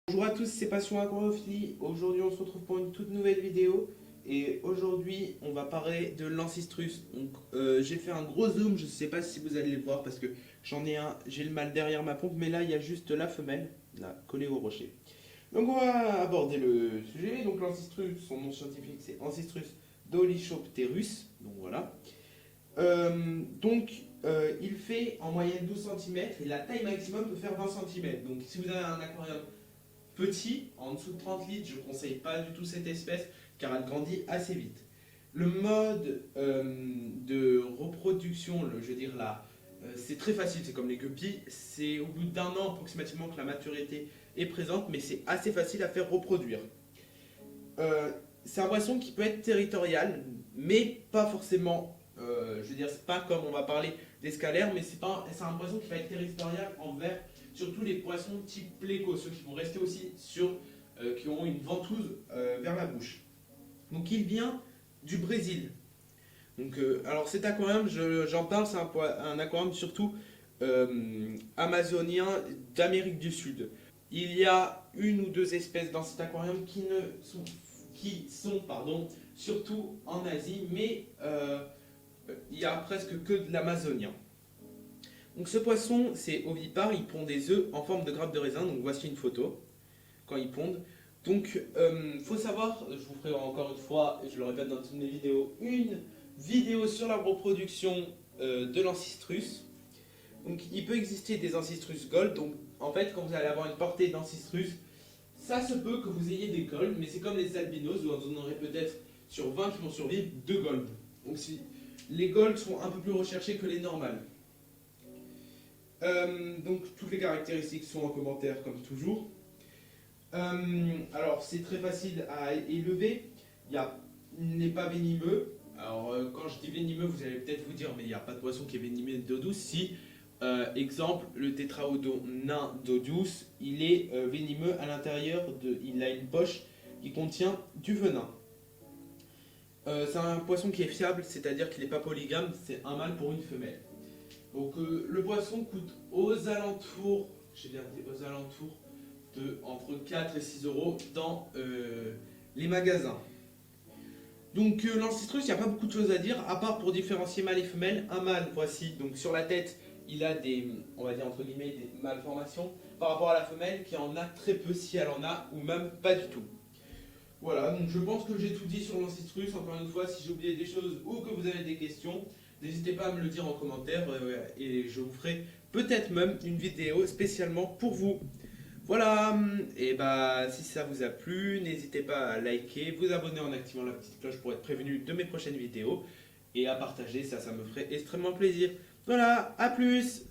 Bonjour à tous, c'est Passion Aquarophilie. Aujourd'hui, on se retrouve pour une toute nouvelle vidéo. Et aujourd'hui, on va parler de l'Ancistrus. Donc, j'ai fait un gros zoom. Je ne sais pas si vous allez le voir parce que j'en ai un. J'ai le mâle derrière ma pompe, mais là, il y a juste la femelle, là, collée au rocher. Donc, on va aborder le sujet. Donc, l'Ancistrus, son nom scientifique, c'est Ancistrus dolichopterus. Donc, voilà. Il fait en moyenne 12 cm et la taille maximum peut faire 20 cm. Donc, si vous avez un aquarium petit, en dessous de 30 litres, je ne conseille pas du tout cette espèce car elle grandit assez vite. Le mode de reproduction, je veux dire là, c'est très facile, c'est comme les guppies, c'est au bout d'un an approximativement que la maturité est présente, mais c'est assez facile à faire reproduire. C'est un poisson qui peut être territorial, mais pas forcément, je veux dire, c'est pas comme on va parler des scalaires, mais c'est un poisson qui va être territorial envers surtout les poissons type pléco, ceux qui vont rester aussi qui auront une ventouse vers la bouche. Donc il vient du Brésil. Donc, alors cet aquarium, j'en parle, c'est un aquarium surtout amazonien d'Amérique du Sud. Il y a une ou deux espèces dans cet aquarium qui sont surtout en Asie, mais il y a presque que de l'amazonien. Donc ce poisson, c'est ovipare, il pond des œufs en forme de grappe de raisin, donc voici une photo, quand il pondent. Donc, faut savoir, je vous ferai encore une fois, et je le répète dans toutes mes vidéos, une vidéo sur la reproduction de l'Ancistrus. Donc il peut exister des Ancistrus gold, donc en fait quand vous allez avoir une portée d'Ancistrus, ça se peut que vous ayez des gold, mais c'est comme les albinos, vous en aurez peut-être sur 20 qui vont survivre, 2 gold. Donc si, les gold sont un peu plus recherchés que les normales. Donc toutes les caractéristiques sont en commentaire comme toujours. Alors c'est très facile à élever, il n'est pas venimeux. Alors quand je dis venimeux, vous allez peut-être vous dire mais il n'y a pas de poisson qui est venimeux d'eau douce. Si, exemple, le tétraodon nain d'eau douce, il est venimeux à l'intérieur, il a une poche qui contient du venin. C'est un poisson qui est fiable, c'est-à-dire qu'il n'est pas polygame, c'est un mâle pour une femelle. Donc le poisson coûte aux alentours, j'ai bien dit aux alentours, de entre 4 et 6 euros dans les magasins. Donc l'Ancistrus, il n'y a pas beaucoup de choses à dire, à part pour différencier mâle et femelle. Un mâle, voici, donc sur la tête, il a des, on va dire entre guillemets, des malformations, par rapport à la femelle qui en a très peu si elle en a, ou même pas du tout. Voilà, donc je pense que j'ai tout dit sur l'Ancistrus. Encore une fois, si j'ai oublié des choses ou que vous avez des questions, n'hésitez pas à me le dire en commentaire et je vous ferai peut-être même une vidéo spécialement pour vous. Voilà, et bah si ça vous a plu, n'hésitez pas à liker, vous abonner en activant la petite cloche pour être prévenu de mes prochaines vidéos et à partager, ça me ferait extrêmement plaisir. Voilà, à plus!